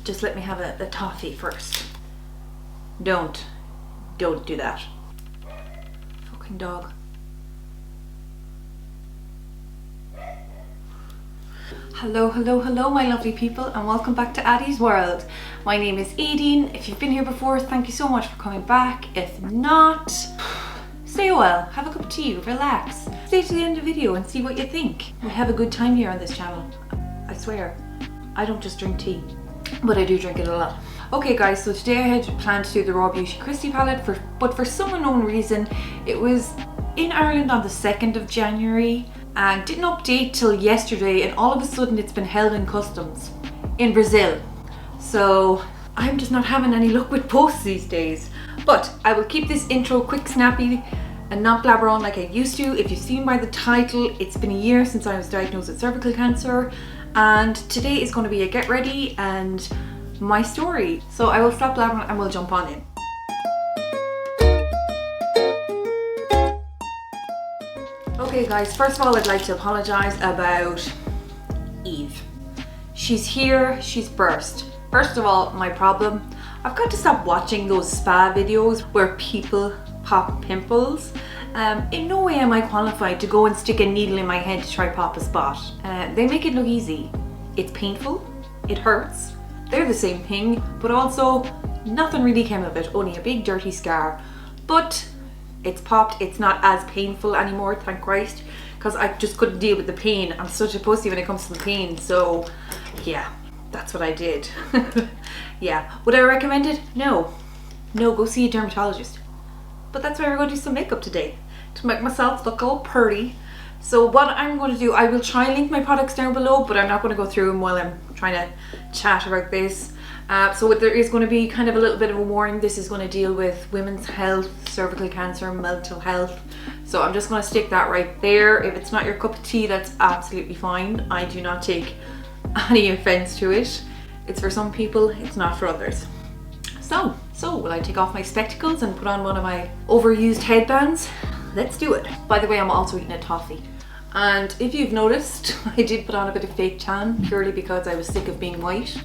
Just let me have a toffee first. Don't do that. Fucking dog. Hello my lovely people, and welcome back to Addie's World. My name is Aodain. If you've been here before, thank you so much for coming back. If not, stay a while, have a cup of tea, relax. Stay to the end of the video and see what you think. We have a good time here on this channel. I swear, I don't just drink tea, but I do drink it a lot. Okay guys, so today I had planned to do the Raw Beauty Christie palette, but for some unknown reason, it was in Ireland on the 2nd of January and didn't update till yesterday, and all of a sudden it's been held in customs in Brazil. So I'm just not having any luck with posts these days. But I will keep this intro quick, snappy, and not blabber on like I used to. If you've seen by the title, it's been a year since I was diagnosed with cervical cancer, and today is going to be a get ready and my story. So I will stop blabbering and we'll jump on in. Okay guys, first of all I'd like to apologise about Eve. She's here, she's burst. First of all, my problem, I've got to stop watching those spa videos where people pop pimples. In no way am I qualified to go and stick a needle in my head to try pop a spot. They make it look easy. It's painful, it hurts, they're the same thing, but also nothing really came of it, only a big dirty scar. But it's popped, it's not as painful anymore, thank Christ, because I just couldn't deal with the pain. I'm such a pussy when it comes to the pain, so yeah, that's what I did. Yeah, would I recommend it? No, go see a dermatologist. But that's why we're going to do some makeup today, to make myself look all pretty. So what I'm going to do, I will try and link my products down below, but I'm not going to go through them while I'm trying to chat about this. So there is going to be kind of a little bit of a warning. This is going to deal with women's health, cervical cancer, mental health. So I'm just going to stick that right there. If it's not your cup of tea, that's absolutely fine. I do not take any offense to it. It's for some people, it's not for others. So will I take off my spectacles and put on one of my overused headbands? Let's do it. By the way, I'm also eating a toffee. And if you've noticed, I did put on a bit of fake tan purely because I was sick of being white.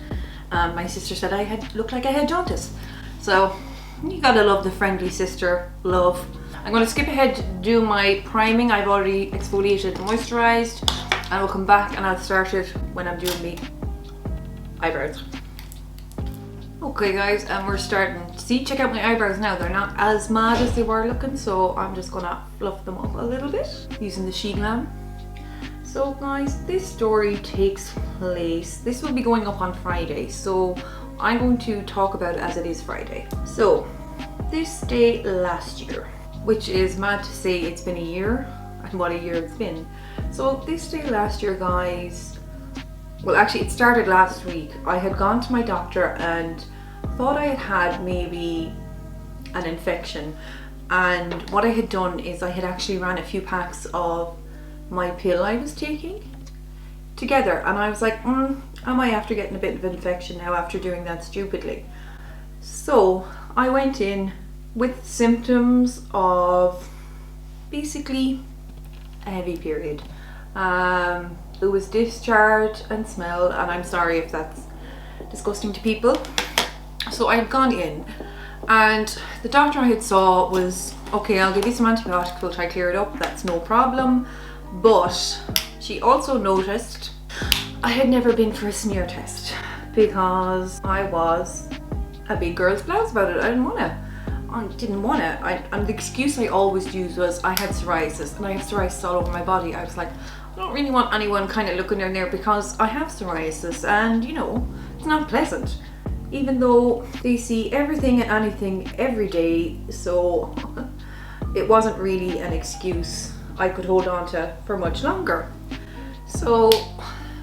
My sister said I looked like I had jaundice. So you gotta love the friendly sister love. I'm gonna skip ahead to do my priming. I've already exfoliated and moisturized. I will come back and I'll start it when I'm doing the eyebrows. Okay guys, and we're starting. See, check out my eyebrows now. They're not as mad as they were looking, so I'm just gonna fluff them up a little bit using the SHEGLAM. So guys, this story takes place, this will be going up on Friday, so I'm going to talk about it as it is Friday. So this day last year, which is mad to say it's been a year, and what a year it's been. So this day last year guys, well actually it started last week. I had gone to my doctor and thought I had maybe an infection, and what I had done is I had actually ran a few packs of my pill I was taking together, and I was like, am I after getting a bit of an infection now after doing that stupidly? So I went in with symptoms of basically a heavy period. There was discharge and smell, and I'm sorry if that's disgusting to people. So I had gone in, and the doctor I had saw was, okay, I'll give you some antibiotics, we'll try to clear it up, that's no problem. But she also noticed I had never been for a smear test because I was a big girl's blouse about it. I didn't want to. And the excuse I always used was I had psoriasis, and I have psoriasis all over my body. I was like, I don't really want anyone kind of looking in there because I have psoriasis, and you know, it's not pleasant. Even though they see everything and anything every day, so it wasn't really an excuse I could hold on to for much longer. So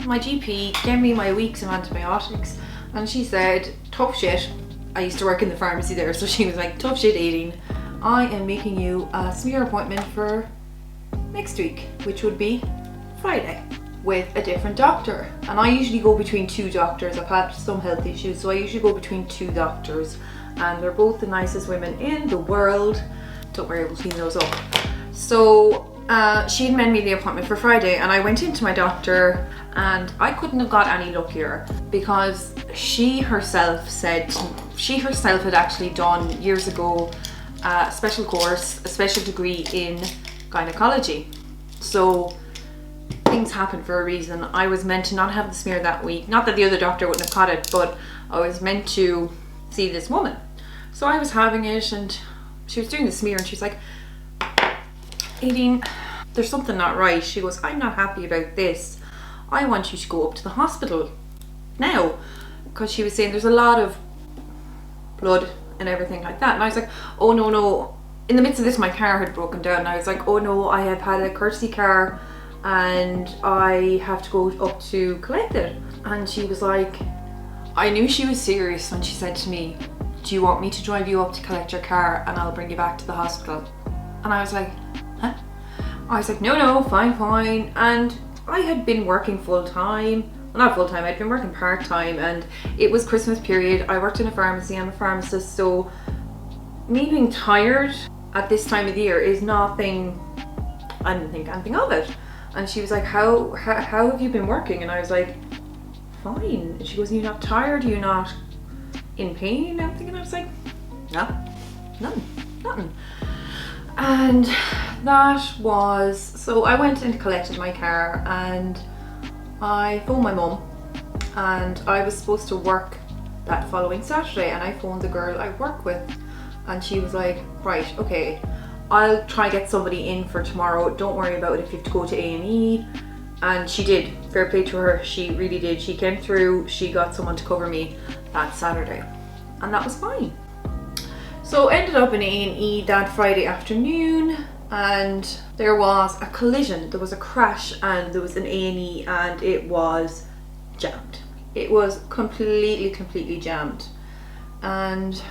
my GP gave me my weeks of antibiotics, and she said, tough shit. I used to work in the pharmacy there, so she was like, tough shit Aodain, I am making you a smear appointment for next week, which would be Friday, with a different doctor. And I usually go between two doctors. I've had some health issues, so I usually go between two doctors, and they're both the nicest women in the world. Don't worry, we'll clean those up. So she had made me the appointment for Friday, and I went into my doctor And I couldn't have got any luckier, because she herself had actually done years ago a special course, a special degree in gynecology. So things happen for a reason. I was meant to not have the smear that week. Not that the other doctor wouldn't have caught it, but I was meant to see this woman. So I was having it, and she was doing the smear, and she's like, Aodain, there's something not right. She goes, I'm not happy about this. I want you to go up to the hospital now. Because she was saying there's a lot of blood and everything like that. And I was like, oh no. In the midst of this, my car had broken down. And I was like, oh no, I have had a courtesy car and I have to go up to collect it. And she was like, I knew she was serious when she said to me, do you want me to drive you up to collect your car and I'll bring you back to the hospital? And I was like, huh? I was like, no, fine. And I had been working full time. Well, not full time, I'd been working part time, and it was Christmas period. I worked in a pharmacy, I'm a pharmacist, so me being tired at this time of the year is nothing, I didn't think anything of it. And she was like, how have you been working? And I was like, fine. And she goes, you're not tired? You're not in pain? I'm thinking, I was like, no, nothing. And that was, so I went and collected my car, and I phoned my mum, and I was supposed to work that following Saturday, and I phoned the girl I work with, and she was like, right, okay, I'll try get somebody in for tomorrow, don't worry about it if you have to go to A&E. And she did, fair play to her, she really did. She came through, she got someone to cover me that Saturday, and that was fine. So ended up in A&E that Friday afternoon, and there was a collision, there was a crash, and there was an A&E, and it was jammed. It was completely jammed. And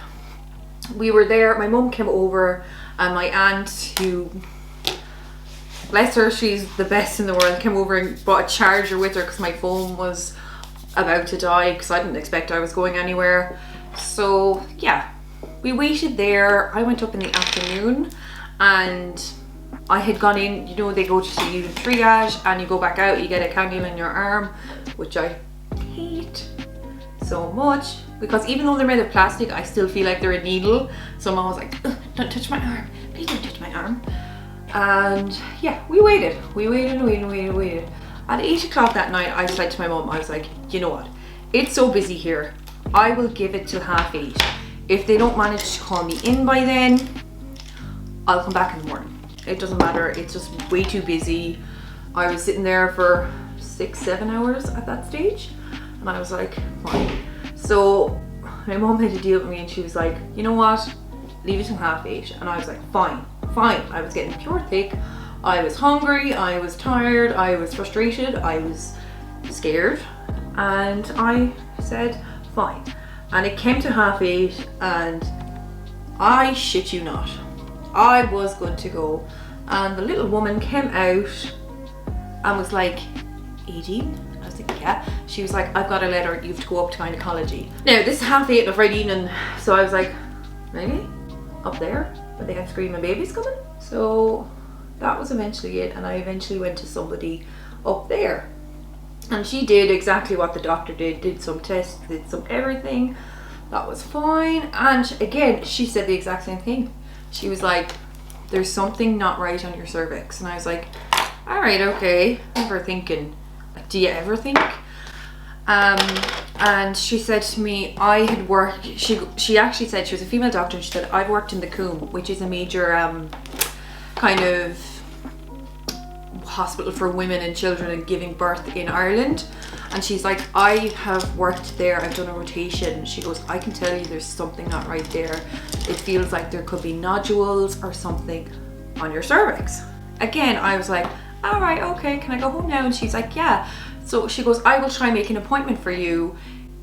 we were there, my mum came over, and my aunt, who, bless her, she's the best in the world, came over and brought a charger with her because my phone was about to die, because I didn't expect I was going anywhere. So yeah, we waited there. I went up in the afternoon, and I had gone in, you know, they go to you triage and you go back out, you get a cannula in your arm, which I hate so much, because even though they're made of plastic, I still feel like they're a needle. So mom was like, don't touch my arm, please don't touch my arm. And yeah, we waited. At 8 o'clock that night, I said to my mom, I was like, you know what, it's so busy here, I will give it till 8:30. If they don't manage to call me in by then, I'll come back in the morning. It doesn't matter, it's just way too busy. I was sitting there for 6-7 hours at that stage, and I was like, fine. So my mom had to deal with me, and she was like, you know what, leave it till 8:30. And I was like, fine. I was getting pure thick, I was hungry, I was tired, I was frustrated, I was scared, and I said, fine. And it came to 8:30, and I shit you not, I was good to go. And the little woman came out and was like, Aodain? I was like, yeah. She was like, I've got a letter, you have to go up to gynecology. Now, this is 8:30 on a Friday evening, so I was like, really? Up there? But they had screaming babies coming? So that was eventually it, and I eventually went to somebody up there. And she did exactly what the doctor did some tests, did some everything. That was fine. And again, she said the exact same thing. She was like, there's something not right on your cervix. And I was like, all right, okay. Never thinking, do you ever think? And she said to me, I had worked, she actually said, she was a female doctor, and she said, I've worked in the Grwm, which is a major kind of hospital for women and children and giving birth in Ireland. And she's like, I have worked there, I've done a rotation. She goes, I can tell you there's something not right there. It feels like there could be nodules or something on your cervix. Again, I was like, all right, okay, can I go home now? And she's like, yeah. So she goes, I will try and make an appointment for you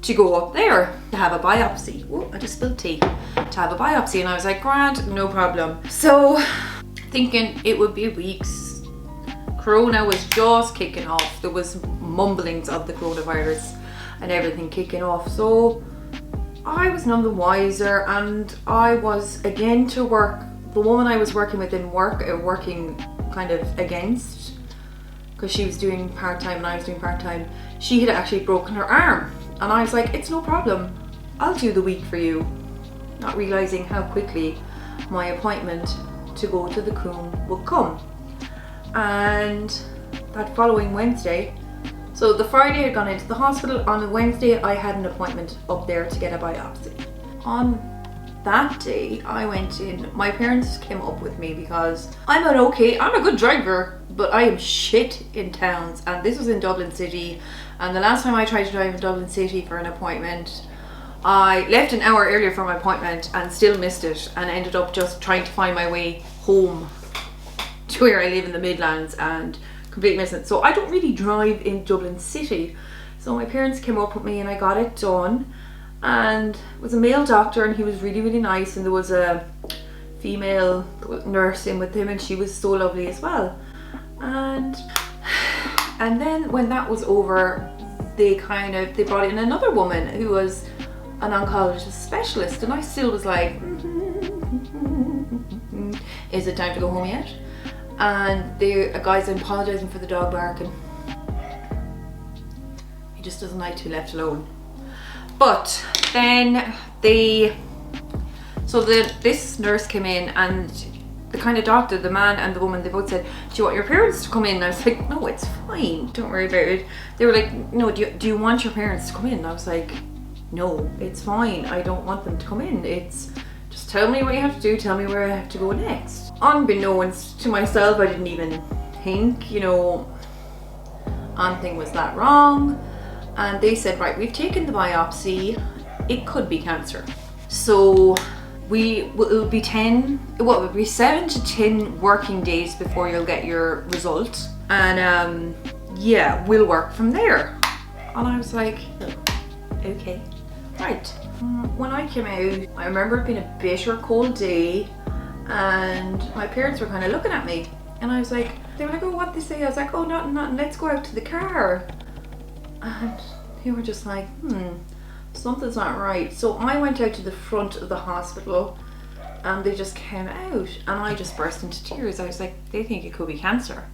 to go up there to have a biopsy. Oh, I just spilled tea. To have a biopsy. And I was like, grand, no problem. So thinking it would be weeks. Corona was just kicking off. There was mumblings of the coronavirus and everything kicking off. So I was none the wiser, and I was again to work. The woman I was working with in work, working kind of against because she was doing part-time and I was doing part-time, she had actually broken her arm. And I was like, it's no problem, I'll do the week for you. Not realizing how quickly my appointment to go to the Grwm would come. And that following Wednesday, so the Friday I'd gone into the hospital, on the Wednesday I had an appointment up there to get a biopsy. On that day I went in, my parents came up with me because I'm a good driver, but I am shit in towns, and this was in Dublin City, and the last time I tried to drive in Dublin City for an appointment, I left an hour earlier for my appointment and still missed it, and ended up just trying to find my way home to where I live in the Midlands and completely missed it. So I don't really drive in Dublin City. So my parents came up with me and I got it done, and it was a male doctor and he was really, really nice, and there was a female nurse in with him and she was so lovely as well. And then when that was over, they brought in another woman who was an oncologist specialist, and I still was like, is it time to go home yet? And the guy's apologising for the dog barking. He just doesn't like to be left alone. But then this nurse came in, and the kind of doctor, the man and the woman, they both said, do you want your parents to come in? And I was like, no, it's fine, don't worry about it. They were like, no, do you want your parents to come in? And I was like, no, it's fine, I don't want them to come in. It's just tell me what you have to do, tell me where I have to go next. Unbeknownst to myself, I didn't even think, anything was that wrong. And they said, right, we've taken the biopsy, it could be cancer. So it will be 7 to 10 working days before you'll get your result. And yeah, we'll work from there. And I was like, okay, right. When I came out, I remember it being a bitter cold day, and my parents were kind of looking at me, and I was like, they were like, oh, what they say? I was like, oh, nothing, let's go out to the car. And they were just like, something's not right. So I went out to the front of the hospital, and they just came out, and I just burst into tears. I was like, they think it could be cancer.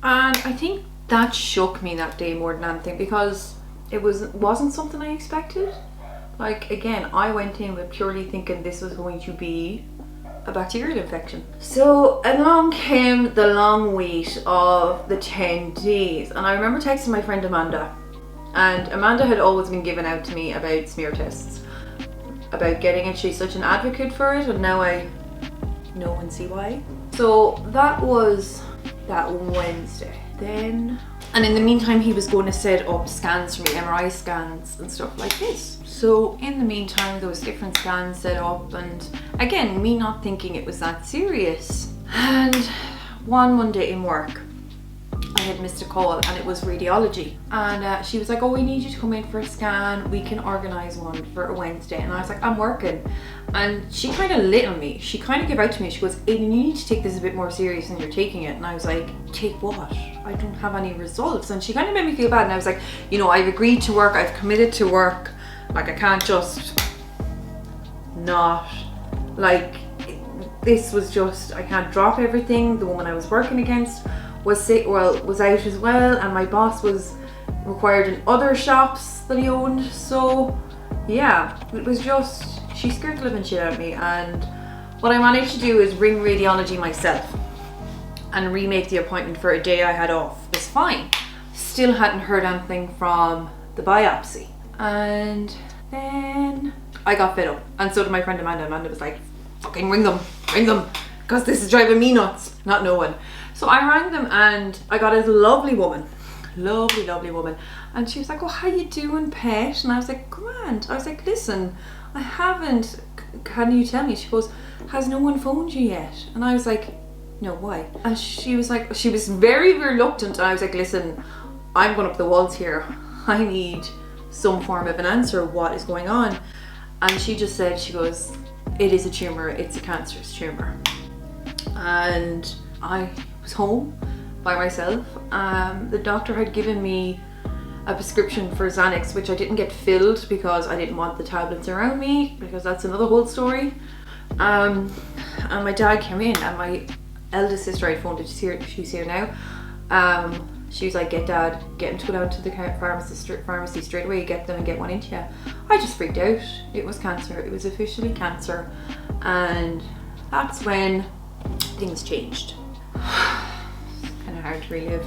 And I think that shook me that day more than anything, because it wasn't something I expected. Like, again, I went in with purely thinking this was going to be a bacterial infection. So along came the long wait of the 10 days, and I remember texting my friend Amanda, and Amanda had always been given out to me about smear tests, about getting it. She's such an advocate for it, and now I know and see why. So that was that Wednesday. Then, and in the meantime, he was going to set up scans for me, MRI scans and stuff like this. So in the meantime, there was different scans set up, and again, me not thinking it was that serious. And one Monday in work, I had missed a call, and it was radiology, and she was like, oh, we need you to come in for a scan, we can organise one for a Wednesday. And I was like, I'm working. And she kind of lit on me. She kind of gave out to me, she goes, Aodain, you need to take this a bit more serious than you're taking it. And I was like, take what? I don't have any results. And she kind of made me feel bad, and I was like, I've agreed to work, I've committed to work, like I can't just not, like, this was just, I can't drop everything. The woman I was working against was sick, was out as well, and my boss was required in other shops that he owned. So yeah, it was just, she scared the living shit out of me. And what I managed to do is ring radiology myself and remake the appointment for a day I had off. It was fine. Still hadn't heard anything from the biopsy. And then I got fed up, and so did my friend Amanda. Amanda was like, fucking ring them, because this is driving me nuts, not knowing. So I rang them, and I got a lovely woman, lovely woman, and she was like, oh, how you doing, pet? And I was like, grand. I was like, listen, I haven't, can you tell me? She goes, has no one phoned you yet? And I was like, no, why? And she was like, she was very reluctant, and I was like, listen, I'm going up the walls here, I need some form of an answer, what is going on? And she just said, she goes, it is a tumour, it's a cancerous tumour. And I was home by myself. The doctor had given me a prescription for Xanax, which I didn't get filled because I didn't want the tablets around me, because that's another whole story. And my dad came in, and my eldest sister, I phoned it, she's here now, She was like, get Dad, get him to go down to the pharmacy straight away, get them and get one into you. I just freaked out. It was cancer. It was officially cancer. And that's when things changed. Kind of hard to relive.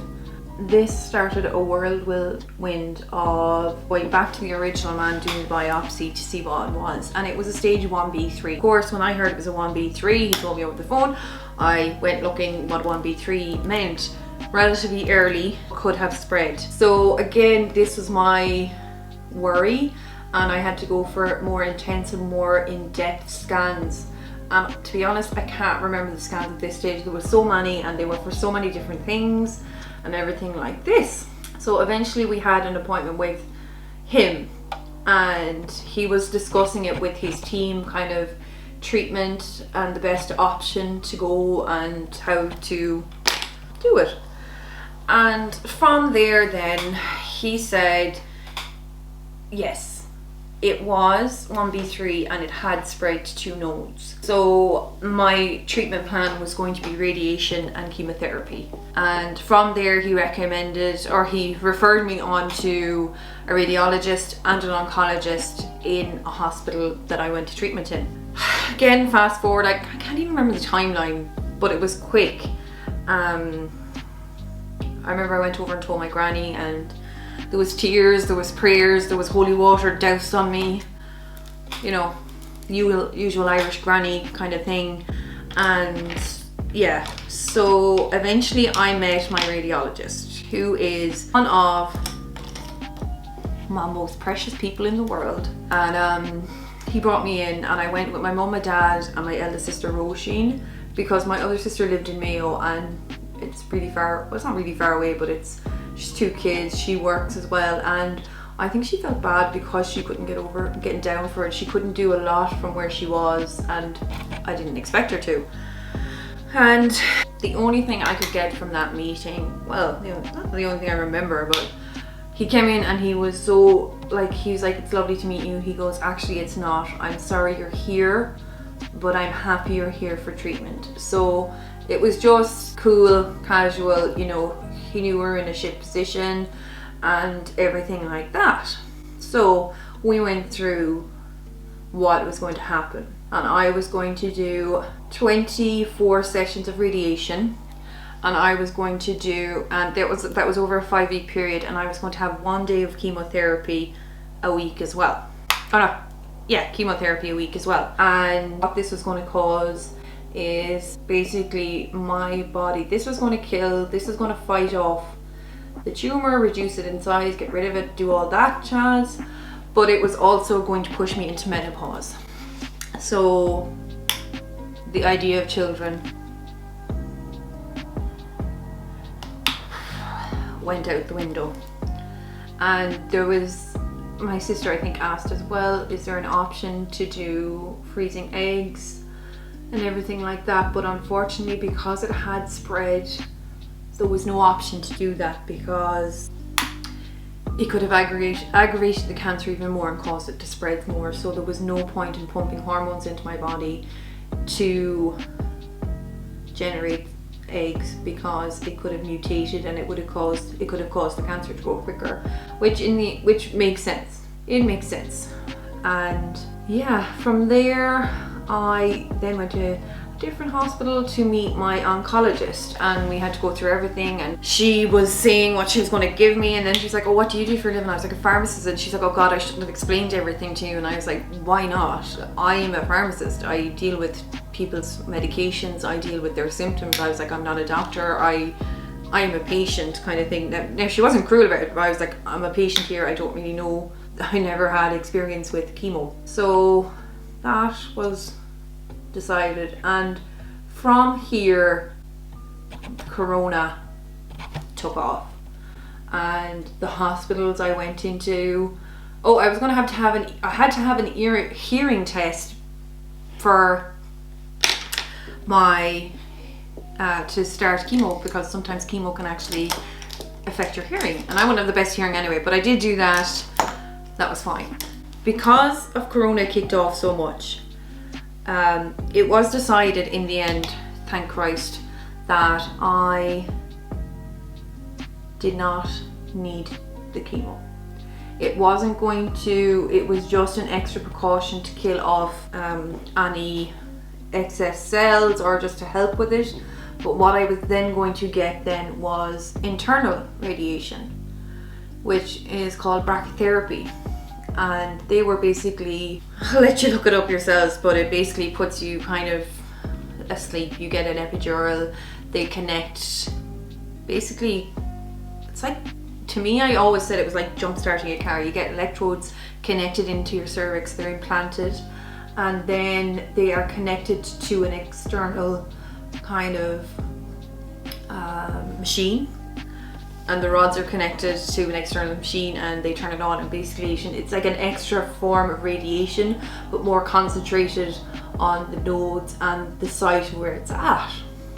This started a whirlwind of going back to the original man doing the biopsy to see what it was, and it was a stage 1B3. Of course, when I heard it was a 1B3, he told me over the phone. I went looking what 1B3 meant. Relatively early, could have spread. So again, this was my worry, and I had to go for more intense and more in-depth scans. To be honest, I can't remember the scans at this stage. There were so many, and they were for so many different things and everything like this. So eventually we had an appointment with him, and he was discussing it with his team, kind of treatment and the best option to go and how to do it. And from there then he said yes, it was 1B3 and it had spread to 2 nodes. So my treatment plan was going to be radiation and chemotherapy. And from there he recommended, or he referred me on to a radiologist and an oncologist in a hospital that I went to treatment in. Again, fast forward, I can't even remember the timeline, but it was quick. I remember I went over and told my granny, and there was tears, there was prayers, there was holy water doused on me, you know, usual Irish granny kind of thing. And yeah, so eventually I met my radiologist, who is one of my most precious people in the world. And he brought me in, and I went with my mum, my dad and my eldest sister Roisin, because my other sister lived in Mayo, and it's really far, well, it's not really far away, but she's 2 kids, she works as well, and I think she felt bad because she couldn't getting down for it. She couldn't do a lot from where she was, and I didn't expect her to. And the only thing I could get from that meeting, well, not the only thing I remember, but he came in and he was so, like, he was like, it's lovely to meet you. He goes, actually it's not, I'm sorry you're here, but I'm happy you're here for treatment. So it was just cool, casual, you know, he knew we were in a shit position and everything like that. So we went through what was going to happen, and I was going to do 24 sessions of radiation, and I was going to do, and that was over a 5-week period, and I was going to have 1 day of chemotherapy a week as well. Oh no, yeah, chemotherapy a week as well. And what this was going to cause is basically my body, this was going to kill, this was going to fight off the tumor, reduce it in size, get rid of it, do all that jazz, but it was also going to push me into menopause. So the idea of children went out the window. And there was, my sister I think asked as well, is there an option to do freezing eggs and everything like that, but unfortunately because it had spread, there was no option to do that, because it could have aggravated the cancer even more and caused it to spread more. So there was no point in pumping hormones into my body to generate eggs, because it could have mutated and it could have caused the cancer to grow quicker, which makes sense. It makes sense. And yeah, from there I then went to a different hospital to meet my oncologist, and we had to go through everything, and she was saying what she was going to give me, and then she's like, oh, what do you do for a living? I was like, a pharmacist. And she's like, oh god, I shouldn't have explained everything to you. And I was like, why not? I'm a pharmacist, I deal with people's medications, I deal with their symptoms. I was like, I'm not a doctor, I am a patient kind of thing. Now she wasn't cruel about it, but I was like, I'm a patient here, I don't really know, I never had experience with chemo. So that was decided, and from here Corona took off, and the hospitals I went into, oh, I was going to I had to have an hearing test for my to start chemo, because sometimes chemo can actually affect your hearing, and I wouldn't have the best hearing anyway, but I did do that. That was fine. Because of Corona kicked off so much, it was decided in the end, thank Christ, that I did not need the chemo. It wasn't going to, it was just an extra precaution to kill off any excess cells or just to help with it. But what I was then going to get then was internal radiation, which is called brachytherapy. And they were basically, I'll let you look it up yourselves, but it basically puts you kind of asleep. You get an epidural, they connect, basically, it's like, to me, I always said it was like jump starting a car. You get electrodes connected into your cervix, they're implanted, and then they are connected to an external kind of machine, and the rods are connected to an external machine and they turn it on, and basically it's like an extra form of radiation but more concentrated on the nodes and the site where it's at.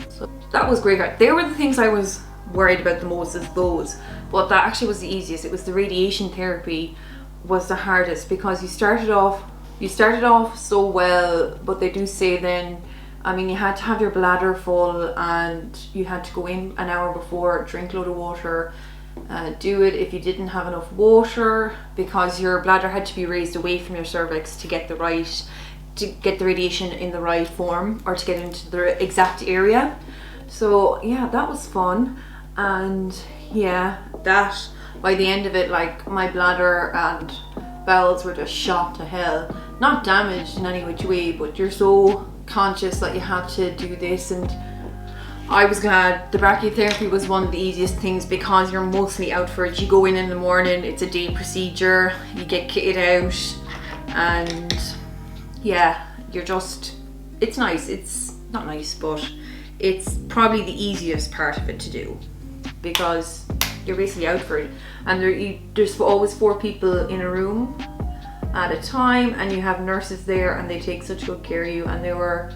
So that was great. They were the things I was worried about the most, is those, but that actually was the easiest. It was the radiation therapy was the hardest, because you started off so well, but they do say then, I mean, you had to have your bladder full and you had to go in an hour before, drink a load of water, do it if you didn't have enough water, because your bladder had to be raised away from your cervix to get the radiation in the right form, or to get into the exact area. So yeah, that was fun. And yeah, that by the end of it, like, my bladder and bowels were just shot to hell. Not damaged in any which way, but you're so conscious that you have to do this. And I was glad the brachytherapy was one of the easiest things, because you're mostly out for it. You go in the morning, it's a day procedure, you get kitted out, and yeah, you're just, it's nice. It's not nice, but it's probably the easiest part of it to do, because you're basically out for it. And there's always 4 people in a room at a time, and you have nurses there, and they take such good care of you, and they were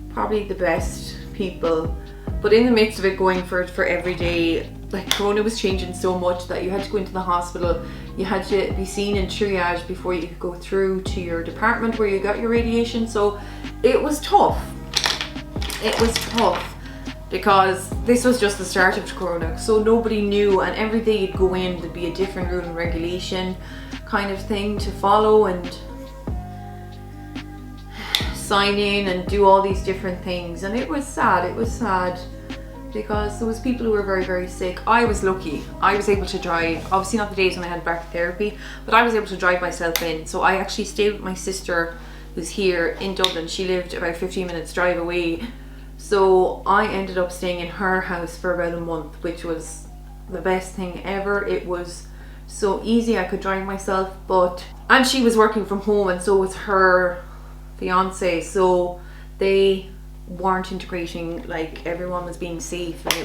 probably the best people. But in the midst of it, going for it for every day, like, Corona was changing so much that you had to go into the hospital, you had to be seen in triage before you could go through to your department where you got your radiation. So it was tough. It was tough, because this was just the start of Corona, so nobody knew, and every day you'd go in, there'd be a different rule and regulation kind of thing to follow, and sign in and do all these different things. And it was sad. It was sad, because there was people who were very, very sick. I was lucky. I was able to drive, obviously not the days when I had brachytherapy, but I was able to drive myself in. So I actually stayed with my sister, who's here in Dublin. She lived about 15 minutes drive away. So I ended up staying in her house for about a month, which was the best thing ever. It was so easy, I could drive myself, and she was working from home, and so was her fiance, so they weren't integrating, like, everyone was being safe, and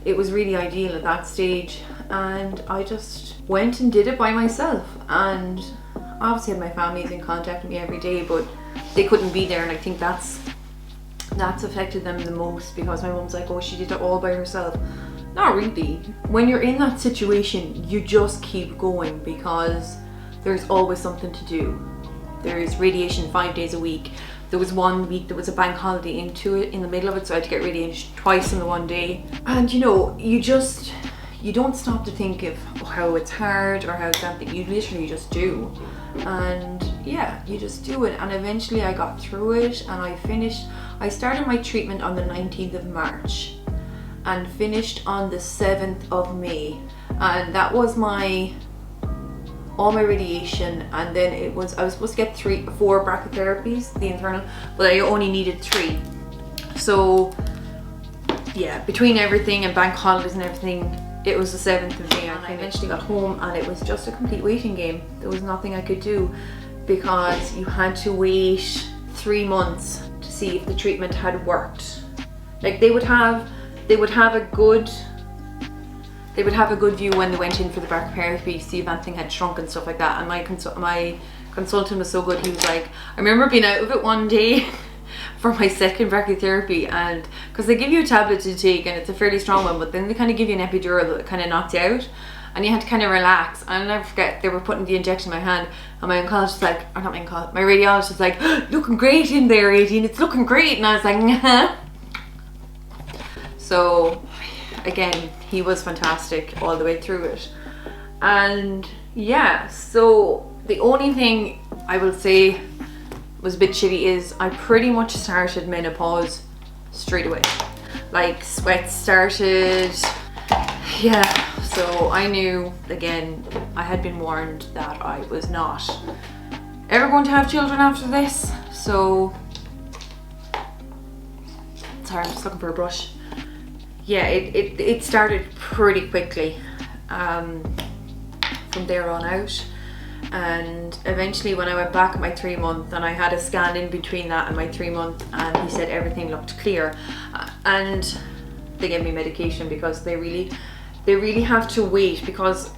it was really ideal at that stage. And I just went and did it by myself, and obviously my family's in contact with me every day, but they couldn't be there, and I think that's affected them the most, because my mum's like, oh, she did it all by herself. Not really. When you're in that situation, you just keep going, because there's always something to do. There is radiation 5 days a week. There was one week there was a bank holiday in the middle of it, so I had to get radiation twice in the one day. And you know, you don't stop to think of how it's hard or how it's something. You literally just do. And yeah, you just do it. And eventually I got through it, and I started my treatment on the 19th of March and finished on the 7th of May. And that was all my radiation. And then I was supposed to get 4 brachytherapies, the internal, but I only needed 3. So yeah, between everything and bank holidays and everything, it was the 7th of May, and I eventually got home, and it was just a complete waiting game. There was nothing I could do, because you had to wait 3 months to see if the treatment had worked. Like, they would have a good view when they went in for the brachytherapy, see if anything had shrunk and stuff like that. And my consultant was so good. He was like, I remember being out of it one day for my second brachytherapy, and because they give you a tablet to take, and it's a fairly strong one, but then they kind of give you an epidural that kind of knocks you out, and you had to kind of relax. And I'll never forget, they were putting the injection in my hand, and my oncologist was like, or not my oncologist, my radiologist was like, looking great in there, Aodain, it's looking great. And I was like, nah. So again, he was fantastic all the way through it. And yeah, so the only thing I will say was a bit shitty is I pretty much started menopause straight away. Like sweats started, yeah. So I knew, again, I had been warned that I was not ever going to have children after this. So, sorry, I'm just looking for a brush. Yeah, it started pretty quickly from there on out. And eventually when I went back at my 3 month, and I had a scan in between that and my 3 month, and he said everything looked clear, and they gave me medication because they really have to wait, because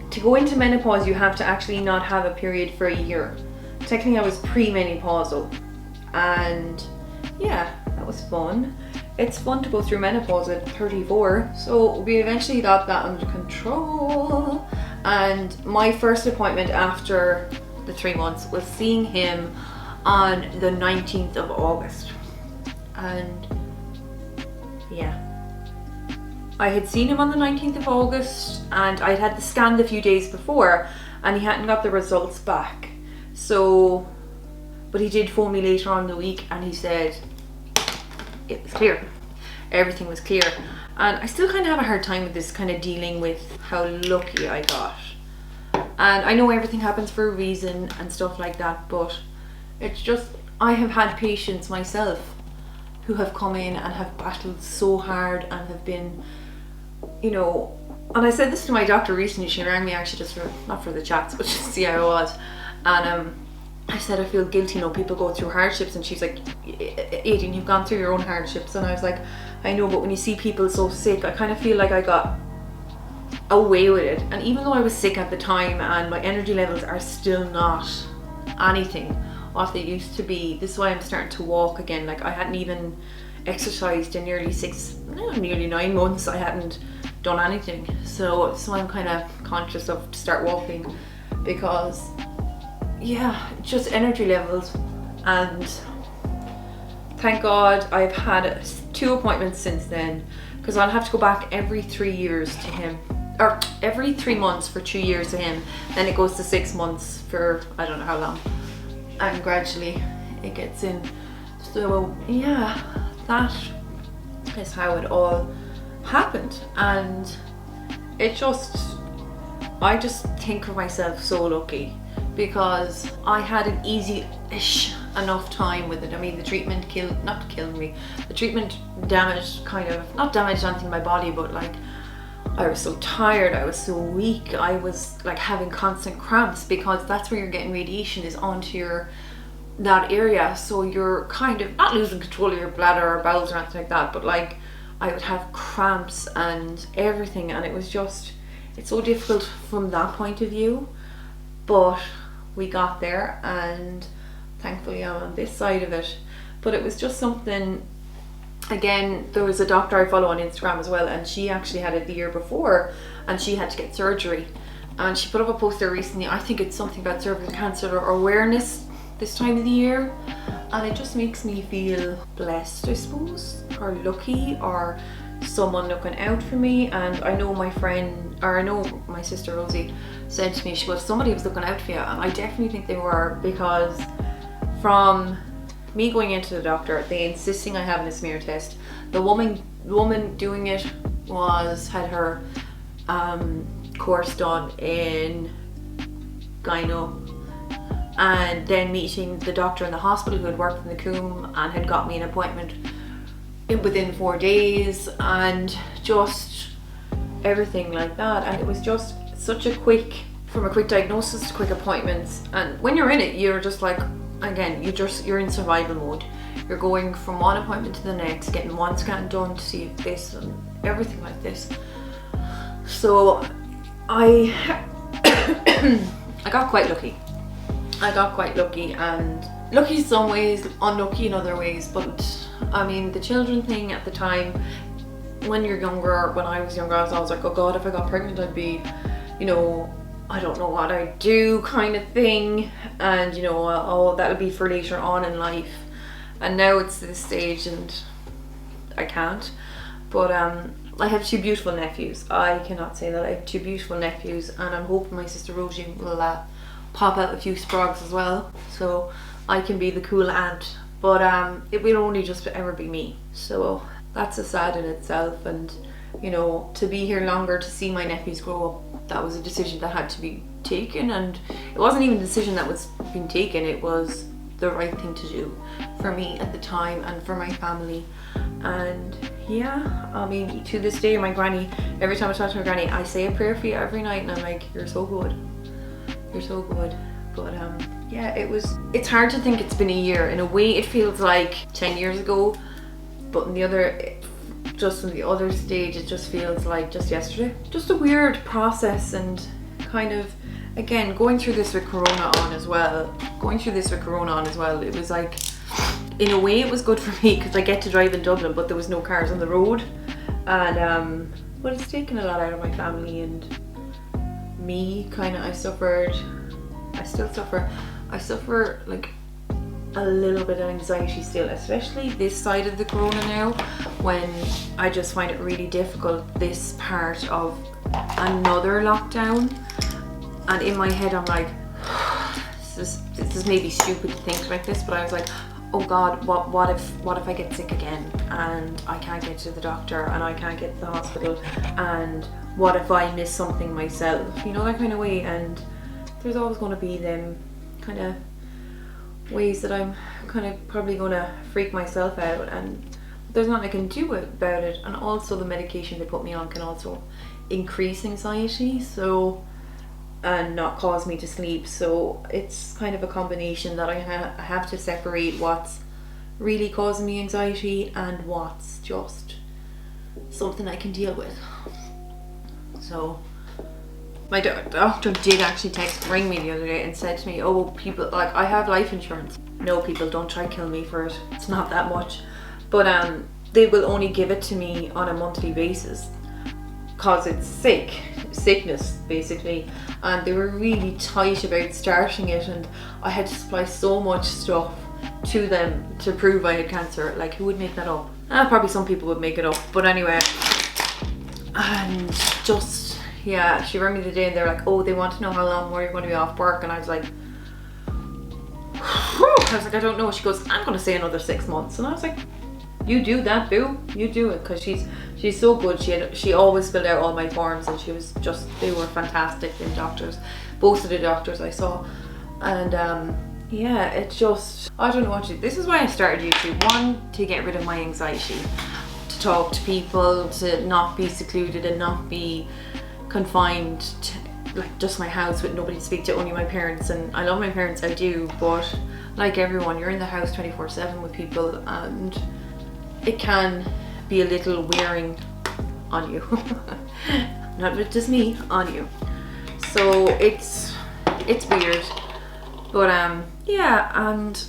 to go into menopause you have to actually not have a period for a year. Technically I was pre-menopausal, and yeah, that was fun. It's fun to go through menopause at 34, so we eventually got that under control. And my first appointment after the 3 months was seeing him on the 19th of August. And yeah, I had seen him on the 19th of August, and I'd had the scan the few days before, and he hadn't got the results back. So, but he did phone me later on in the week, and he said it was clear. Everything was clear. And I still kind of have a hard time with this, kind of dealing with how lucky I got. And I know everything happens for a reason and stuff like that, but it's just, I have had patients myself who have come in and have battled so hard and have been, you know, and I said this to my doctor recently. She rang me actually just for, not for the chats, but just to see how I was. And I said, I feel guilty, you know, people go through hardships, and she's like, Aodain, you've gone through your own hardships. And I was like, I know, but when you see people so sick, I kind of feel like I got away with it. And even though I was sick at the time and my energy levels are still not anything what they used to be, this is why I'm starting to walk again. Like I hadn't even exercised in nearly 9 months. I hadn't done anything. So I'm kind of conscious of to start walking, because yeah, just energy levels. And thank God I've had 2 appointments since then, because I'll have to go back every 3 years to him, or every 3 months for 2 years to him. Then it goes to 6 months for I don't know how long, and gradually it gets in. So yeah, that is how it all happened. And it just, I just think of myself so lucky, because I had an easy-ish enough time with it. I mean, the treatment not killed me, the treatment damaged, kind of, not damaged anything in my body, but like, I was so tired, I was so weak, I was like having constant cramps, because that's where you're getting radiation, is onto that area. So you're kind of not losing control of your bladder or bowels or anything like that, but like I would have cramps and everything, and it was just, it's so difficult from that point of view. But we got there, and thankfully I'm on this side of it. But it was just something, again, there was a doctor I follow on Instagram as well, and she actually had it the year before, and she had to get surgery. And she put up a post there recently, I think it's something about cervical cancer or awareness this time of the year. And it just makes me feel blessed, I suppose, or lucky, or someone looking out for me. And I know my friend, or I know my sister Rosie said to me, she goes, somebody was looking out for you. And I definitely think they were, because from me going into the doctor, they insisting I have a smear test. The woman doing it had her course done in gyno, and then meeting the doctor in the hospital who had worked in the Grwm and had got me an appointment within 4 days, and just everything like that. And it was just such a quick diagnosis to quick appointments. And when you're in it, you're just like, again, you're in survival mode. You're going from one appointment to the next, getting one scan done to see if this and everything like this. So I got quite lucky. And lucky in some ways, unlucky in other ways. But I mean, the children thing at the time, when you're younger, when I was younger, I was always like, oh God, if I got pregnant, I'd be, you know, I don't know what I'd do kind of thing. And you know, oh, that'll be for later on in life. And now it's this stage, and I can't. But I have 2 beautiful nephews. I cannot say that. I have 2 beautiful nephews, and I'm hoping my sister Rosie will pop out a few sprogs as well, so I can be the cool aunt. But it will only just ever be me, so that's a sad in itself. And you know, to be here longer to see my nephews grow up, that was a decision that had to be taken, and it wasn't even a decision that was being taken, it was the right thing to do for me at the time and for my family. And yeah, I mean, to this day, my granny, every time I talk to my granny, I say a prayer for you every night, and I'm like, you're so good, you're so good. But yeah, it's hard to think it's been a year. In a way it feels like 10 years ago, but in the other, just in the other stage, it just feels like just yesterday. Just a weird process, and kind of, again, going through this with Corona on as well, it was like, in a way it was good for me because I get to drive in Dublin, but there was no cars on the road, and but it's taken a lot out of my family and me. Kind of, I still suffer like a little bit of anxiety still, especially this side of the Corona now, when I just find it really difficult, this part of another lockdown. And in my head I'm like, this is maybe stupid to think like this, but I was like, oh God, what if I get sick again and I can't get to the doctor and I can't get to the hospital, and what if I miss something myself, you know, that kind of way. And there's always going to be them kind of ways that I'm kind of probably going to freak myself out, and there's nothing I can do about it. And also the medication they put me on can also increase anxiety, so, and not cause me to sleep. So it's kind of a combination that I have to separate what's really causing me anxiety and what's just something I can deal with. So my doctor did actually ring me the other day and said to me, oh, people, like, I have life insurance. No, people, don't try to kill me for it. It's not that much. But they will only give it to me on a monthly basis because it's sickness basically. And they were really tight about starting it, and I had to supply so much stuff to them to prove I had cancer. Like, who would make that up? Probably some people would make it up, but anyway. And just, yeah, she rang me the day and they're like, oh, they want to know how long more you're going to be off work. And I was like, I don't know. She goes, I'm going to say another 6 months. And I was like, you do that, boo, you do it, because she's so good. She always filled out all my forms, and she was just, they were fantastic, the doctors, both of the doctors I saw. And yeah, it's just, I don't know what to do. This is why I started YouTube. One, to get rid of my anxiety, to talk to people, to not be secluded and not be confined to like just my house with nobody to speak to, only my parents. And I love my parents, I do, but like everyone, you're in the house 24/7 with people, and it can be a little wearing on you. Not just me, on you. So it's weird. But yeah, and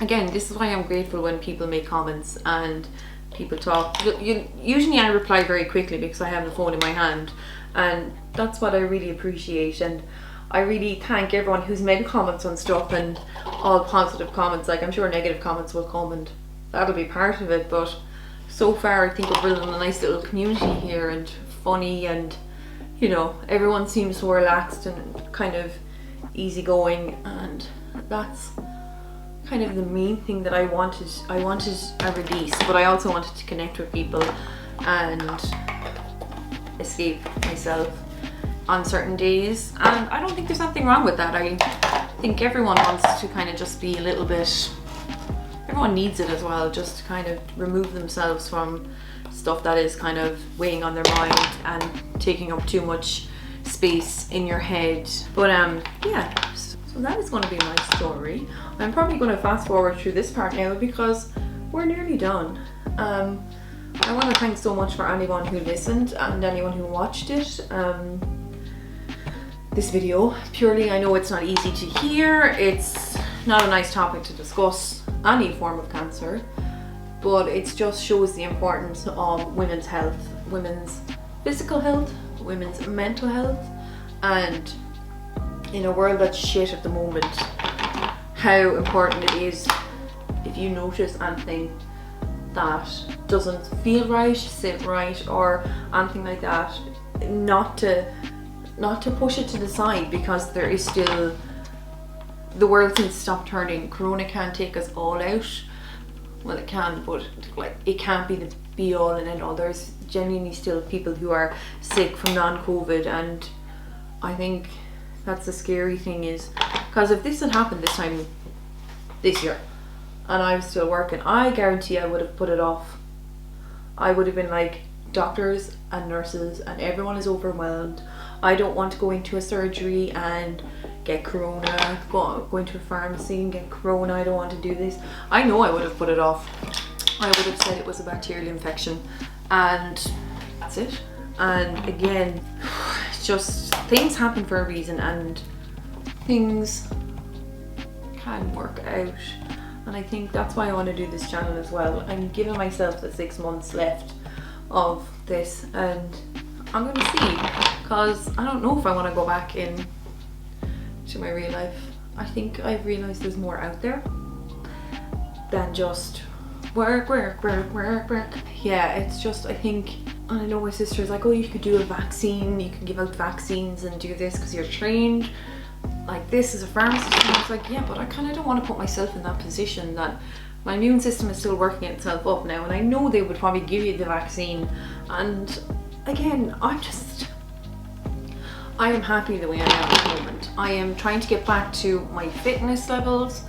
again, this is why I'm grateful when people make comments and people talk. Usually I reply very quickly because I have the phone in my hand, and that's what I really appreciate. And I really thank everyone who's made comments on stuff, and all positive comments. Like, I'm sure negative comments will come and that'll be part of it, but so far I think we're building a nice little community here, and funny, and you know, everyone seems so relaxed and kind of easygoing, and that's kind of the main thing that I wanted. I wanted a release, but I also wanted to connect with people and escape myself on certain days, and I don't think there's nothing wrong with that. I think everyone wants to kind of just be a little bit, everyone needs it as well, just to kind of remove themselves from stuff that is kind of weighing on their mind and taking up too much space in your head. But yeah, so that is going to be my story. I'm probably going to fast forward through this part now because we're nearly done. I want to thank so much for anyone who listened and anyone who watched it. This video, purely, I know it's not easy to hear, it's not a nice topic to discuss any form of cancer, but it just shows the importance of women's health, women's physical health, women's mental health, and in a world that's shit at the moment, how important it is if you notice anything that doesn't feel right, sit right, or anything like that, not to push it to the side, because there is still, the world needs to stop turning. Corona can't take us all out. Well, it can, but like, it can't be the be all and end all. There's genuinely still people who are sick from non-COVID, and I think that's the scary thing, is because if this had happened this time this year and I was still working, I guarantee I would have put it off. I would have been like, doctors and nurses and everyone is overwhelmed. I don't want to go into a surgery and get corona, go into a pharmacy and get corona. I don't want to do this. I know I would have put it off. I would have said it was a bacterial infection, and that's it. And again, just things happen for a reason, and things can work out. And I think that's why I want to do this channel as well. I'm giving myself the 6 months left of this, and I'm going to see, because I don't know if I want to go back in to my real life. I think I've realised there's more out there than just work. Yeah, it's just, I think, and I know my sister's like, oh, you could do a vaccine, you can give out vaccines and do this because you're trained like this as a pharmacist. And I was like, yeah, but I kind of don't want to put myself in that position, that my immune system is still working itself up now, and I know they would probably give you the vaccine. And again, I am happy the way I am at the moment. I am trying to get back to my fitness levels,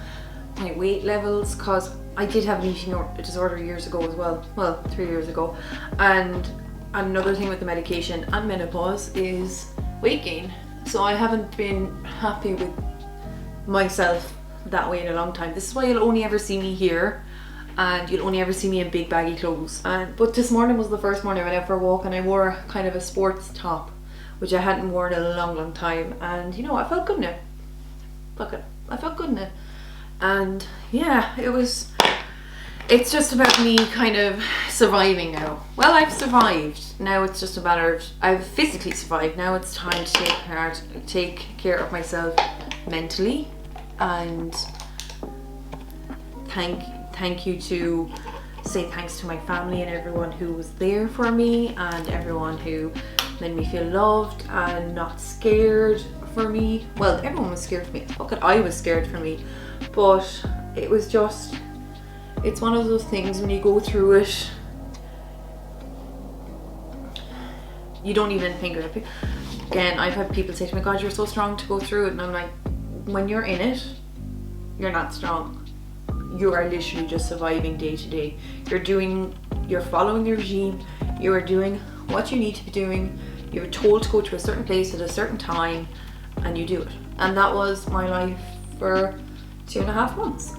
my weight levels, because I did have an eating disorder years ago as well. Well, 3 years ago. And another thing with the medication and menopause is weight gain. So I haven't been happy with myself that way in a long time. This is why you'll only ever see me here, and you'll only ever see me in big baggy clothes. But this morning was the first morning I went out for a walk, and I wore kind of a sports top, which I hadn't worn in a long time, and you know, I felt good in it. Look at it, I felt good in it. And yeah, it's just about me kind of surviving now. Well, I've survived. Now it's just a matter of, I've physically survived. Now it's time to take care of myself mentally, and thank you to say thanks to my family and everyone who was there for me, and everyone who made me feel loved and not scared for me. Well, everyone was scared for me. Look, I was scared for me, but it was just, it's one of those things when you go through it, you don't even think of it. Again, I've had people say to me, God, you're so strong to go through it. And I'm like, when you're in it, you're not strong. You are literally just surviving day to day. You're following your regime. You are doing what you need to be doing. You're told to go to a certain place at a certain time, and you do it. And that was my life for 2.5 months.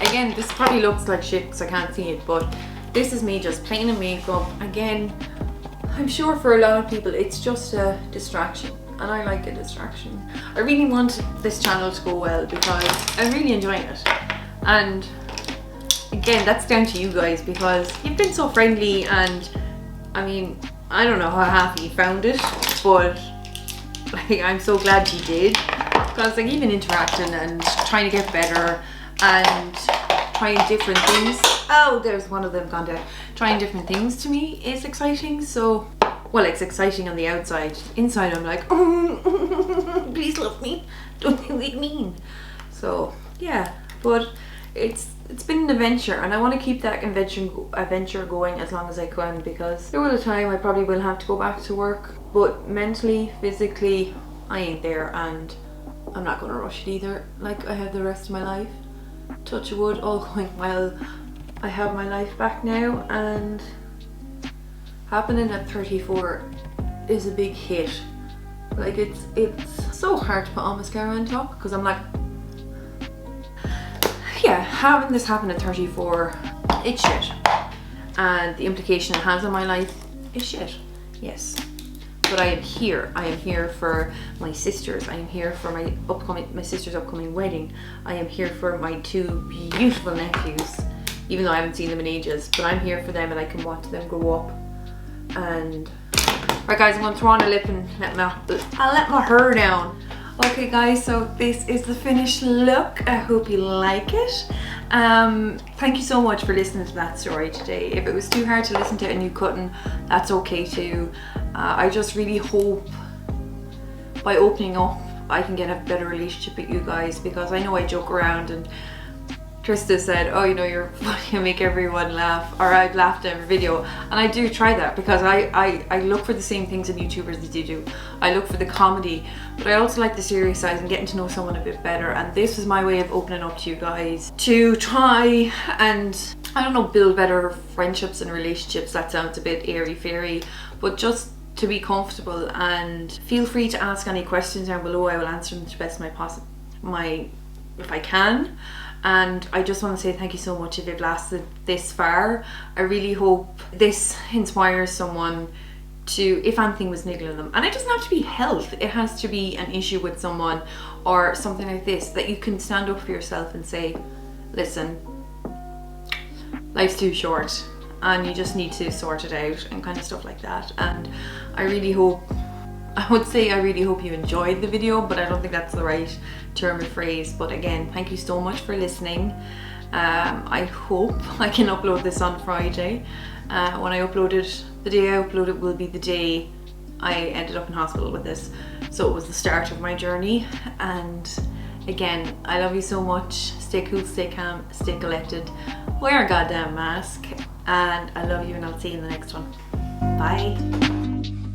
Again, this probably looks like shit because I can't see it, but this is me just plain in makeup. Again, I'm sure for a lot of people it's just a distraction, and I like a distraction. I really want this channel to go well because I'm really enjoying it. And again, that's down to you guys, because you've been so friendly, and I mean, I don't know how half you found it, but like, I'm so glad you did, because like, even interacting and trying to get better and trying different things. Oh, there's one of them gone down. Trying different things to me is exciting. So, well, it's exciting on the outside. Inside I'm like, oh, please love me, don't be mean. So yeah, but it's been an adventure, and I want to keep that adventure going as long as I can, because there will be a time I probably will have to go back to work, but mentally, physically, I ain't there, and I'm not going to rush it either. Like I have the rest of my life. Touch wood, all going well. I have my life back now, and happening at 34 is a big hit. Like it's so hard to put on mascara on top, because I'm like, yeah, having this happen at 34, it's shit. And the implication it has on my life is shit, yes. But I am here. I am here for my sisters. I am here for my sister's upcoming wedding. I am here for my 2 beautiful nephews, even though I haven't seen them in ages. But I'm here for them, and I can watch them grow up. And right, guys, I'm gonna throw on a lip and I'll let my hair down. Okay guys, so this is the finished look. I hope you like it. Thank you so much for listening to that story today. If it was too hard to listen to and you couldn't, that's okay too. I just really hope by opening up I can get a better relationship with you guys, because I know I joke around, and Trista said, oh, you know, you're funny, you make everyone laugh, or I've laughed at every video, and I do try that because I look for the same things in YouTubers that you do. I look for the comedy, but I also like the serious side and getting to know someone a bit better, and this was my way of opening up to you guys to try and, I don't know, build better friendships and relationships. That sounds a bit airy-fairy, but just to be comfortable, and feel free to ask any questions down below. I will answer them to the best of if I can. And I just want to say thank you so much if you've lasted this far. I really hope this inspires someone to, if anything was niggling them, and it doesn't have to be health, it has to be an issue with someone or something like this, that you can stand up for yourself and say, listen, life's too short and you just need to sort it out, and kind of stuff like that. And I really hope, I would say I really hope you enjoyed the video, but I don't think that's the right term or phrase. But again, thank you so much for listening. I hope I can upload this on Friday. When I upload it, the day I upload it will be the day I ended up in hospital with this. So it was the start of my journey. And again, I love you so much. Stay cool, stay calm, stay collected. Wear a goddamn mask. And I love you, and I'll see you in the next one. Bye.